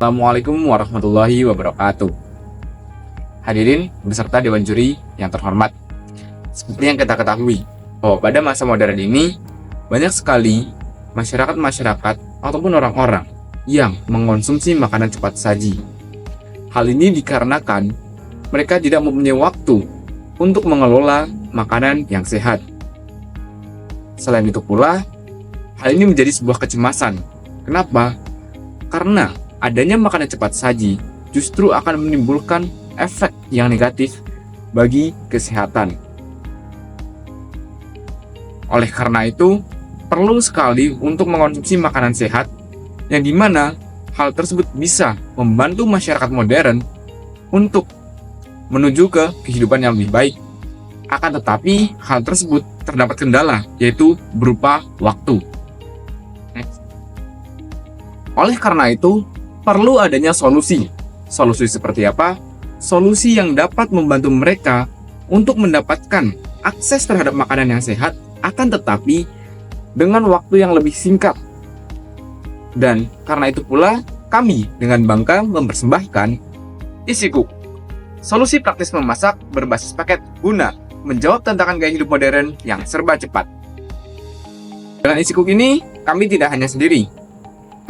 Assalamualaikum warahmatullahi wabarakatuh. Hadirin beserta Dewan Juri yang terhormat, seperti yang kita ketahui bahwa pada masa modern ini banyak sekali masyarakat ataupun orang-orang yang mengonsumsi makanan cepat saji. Hal ini dikarenakan mereka tidak mempunyai waktu untuk mengelola makanan yang sehat. Selain itu pula, hal ini menjadi sebuah kecemasan. Kenapa? Karena adanya makanan cepat saji justru akan menimbulkan efek yang negatif bagi kesehatan. Oleh karena itu, perlu sekali untuk mengonsumsi makanan sehat yang dimana hal tersebut bisa membantu masyarakat modern untuk menuju ke kehidupan yang lebih baik. Akan tetapi, hal tersebut terdapat kendala, yaitu berupa waktu. Oleh karena itu, perlu adanya solusi. Solusi seperti apa? Solusi yang dapat membantu mereka untuk mendapatkan akses terhadap makanan yang sehat, akan tetapi dengan waktu yang lebih singkat. Dan karena itu pula, kami dengan bangga mempersembahkan Easy Cook, solusi praktis memasak berbasis paket guna menjawab tantangan gaya hidup modern yang serba cepat. Dengan Easy Cook ini, kami tidak hanya sendiri.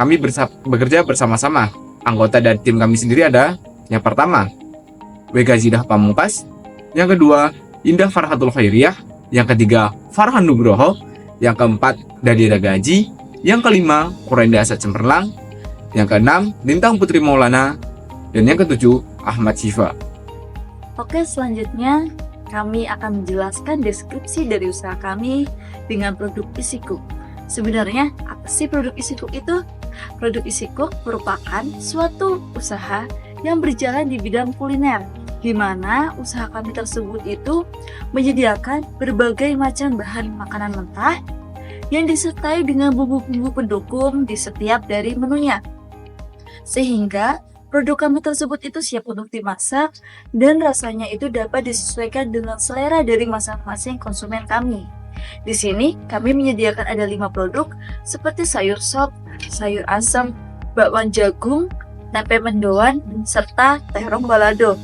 Kami bekerja bersama-sama. Anggota dari tim kami sendiri ada yang pertama, Wega Zidah Pamungkas, yang kedua, Indah Farhatul Khairiyah, yang ketiga, Farhan Nugroho, yang keempat, Dadira Gaji, yang kelima, Kurenda Asad Cemerlang, yang keenam, Lintang Putri Maulana, dan yang ketujuh, Ahmad Syifa. Oke, selanjutnya kami akan menjelaskan deskripsi dari usaha kami dengan produk Easy Cook. Sebenarnya, apa sih produk Easy Cook itu? Produk Easy Cook merupakan suatu usaha yang berjalan di bidang kuliner, di mana usaha kami tersebut itu menyediakan berbagai macam bahan makanan mentah yang disertai dengan bumbu-bumbu pendukung di setiap dari menunya. Sehingga produk kami tersebut itu siap untuk dimasak dan rasanya itu dapat disesuaikan dengan selera dari masing-masing konsumen kami. Di sini kami menyediakan ada 5 produk seperti sayur sop, sayur asam, bakwan jagung, tempe mendoan, serta terong balado.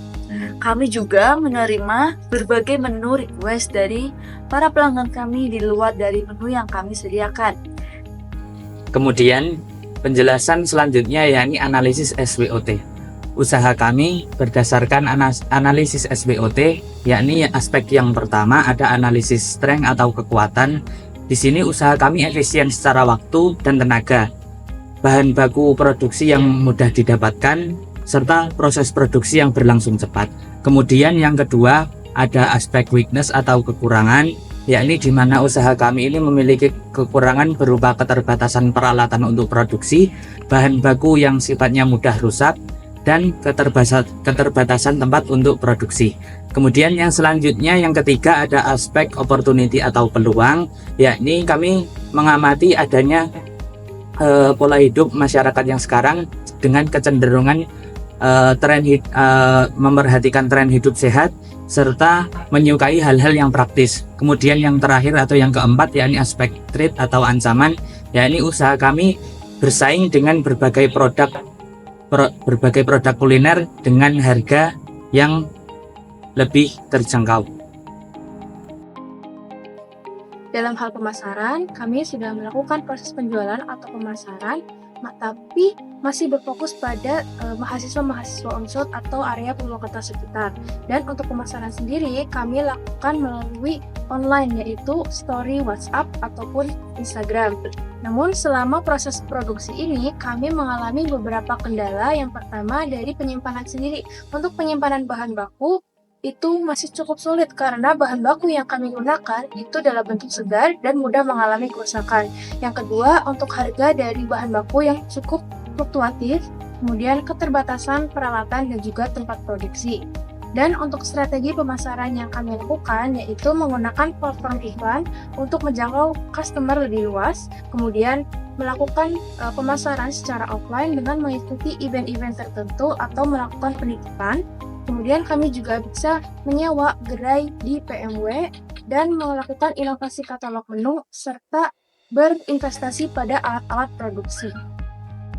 Kami juga menerima berbagai menu request dari para pelanggan kami di luar dari menu yang kami sediakan. Kemudian penjelasan selanjutnya yakni analisis SWOT. Usaha kami berdasarkan analisis SWOT, yakni aspek yang pertama ada analisis strength atau kekuatan. Di sini usaha kami efisien secara waktu dan tenaga, bahan baku produksi yang mudah didapatkan, serta proses produksi yang berlangsung cepat. Kemudian yang kedua ada aspek weakness atau kekurangan, yakni di mana usaha kami ini memiliki kekurangan berupa keterbatasan peralatan untuk produksi, bahan baku yang sifatnya mudah rusak, dan keterbatasan tempat untuk produksi. Kemudian yang selanjutnya yang ketiga ada aspek opportunity atau peluang, yakni kami mengamati adanya pola hidup masyarakat yang sekarang dengan kecenderungan memperhatikan tren hidup sehat serta menyukai hal-hal yang praktis. Kemudian yang terakhir atau yang keempat yakni aspek threat atau ancaman, yakni usaha kami bersaing dengan berbagai produk kuliner dengan harga yang lebih terjangkau. Dalam hal pemasaran, kami sudah melakukan proses penjualan atau pemasaran, tapi masih berfokus pada mahasiswa-mahasiswa Unsut atau area Purwokerto sekitar. Dan untuk pemasaran sendiri, kami lakukan melalui online, yaitu story WhatsApp ataupun Instagram. Namun selama proses produksi ini, kami mengalami beberapa kendala. Yang pertama dari penyimpanan sendiri. Untuk penyimpanan bahan baku, itu masih cukup sulit karena bahan baku yang kami gunakan itu dalam bentuk segar dan mudah mengalami kerusakan. Yang kedua, untuk harga dari bahan baku yang cukup fluktuatif, kemudian keterbatasan peralatan dan juga tempat produksi. Dan untuk strategi pemasaran yang kami lakukan yaitu menggunakan platform iklan untuk menjangkau customer lebih luas, kemudian melakukan pemasaran secara offline dengan mengikuti event-event tertentu atau melakukan penitipan. Kemudian kami juga bisa menyewa gerai di PMW dan melakukan inovasi katalog menu serta berinvestasi pada alat-alat produksi.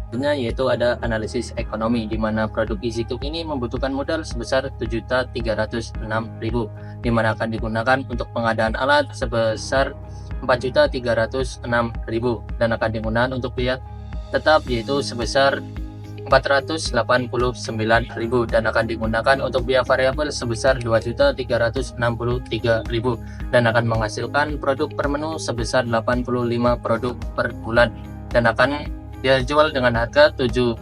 Tentunya yaitu ada analisis ekonomi, di mana produk EasyCook ini membutuhkan modal sebesar 7.306.000, di mana akan digunakan untuk pengadaan alat sebesar 4.306.000 dan akan digunakan untuk biaya tetap yaitu sebesar 489.000 dan akan digunakan untuk biaya variabel sebesar 2.363.000 dan akan menghasilkan produk per menu sebesar 85 produk per bulan dan akan dia jual dengan harga 7.000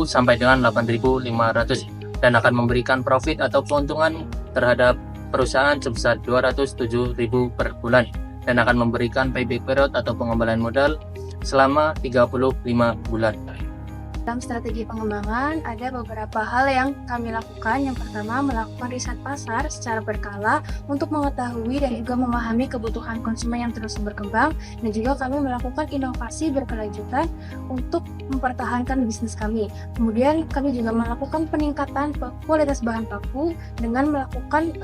sampai dengan 8.500 dan akan memberikan profit atau keuntungan terhadap perusahaan sebesar 207.000 per bulan dan akan memberikan payback period atau pengembalian modal selama 35 bulan. Dalam strategi pengembangan, ada beberapa hal yang kami lakukan. Yang pertama, melakukan riset pasar secara berkala untuk mengetahui dan juga memahami kebutuhan konsumen yang terus berkembang, dan juga kami melakukan inovasi berkelanjutan untuk mempertahankan bisnis kami. Kemudian, kami juga melakukan peningkatan kualitas bahan baku dengan melakukan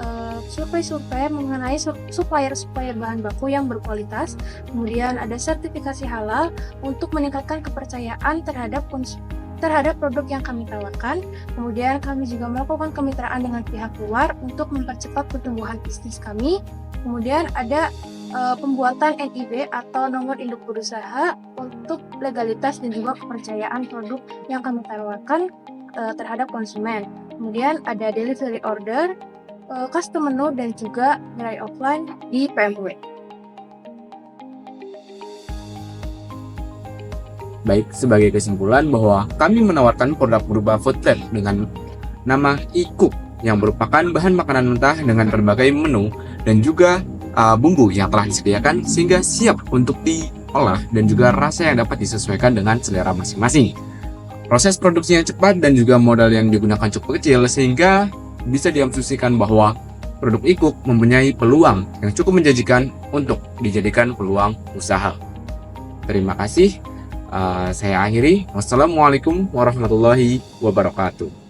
survei-survei mengenai supplier-supplier bahan baku yang berkualitas. Kemudian, ada sertifikasi halal untuk meningkatkan kepercayaan terhadap produk yang kami tawarkan. Kemudian kami juga melakukan kemitraan dengan pihak luar untuk mempercepat pertumbuhan bisnis kami. Kemudian ada pembuatan NIB atau nomor induk berusaha untuk legalitas dan juga kepercayaan produk yang kami tawarkan terhadap konsumen. Kemudian ada delivery order, custom menu, dan juga gerai offline di PMW. Baik, sebagai kesimpulan bahwa kami menawarkan produk berupa food trend dengan nama e-cook yang merupakan bahan makanan mentah dengan berbagai menu dan juga bumbu yang telah disediakan sehingga siap untuk diolah dan juga rasa yang dapat disesuaikan dengan selera masing-masing. Proses produksinya cepat dan juga modal yang digunakan cukup kecil sehingga bisa diasumsikan bahwa produk e-cook mempunyai peluang yang cukup menjanjikan untuk dijadikan peluang usaha. Terima kasih. Saya akhiri. Wassalamualaikum warahmatullahi wabarakatuh.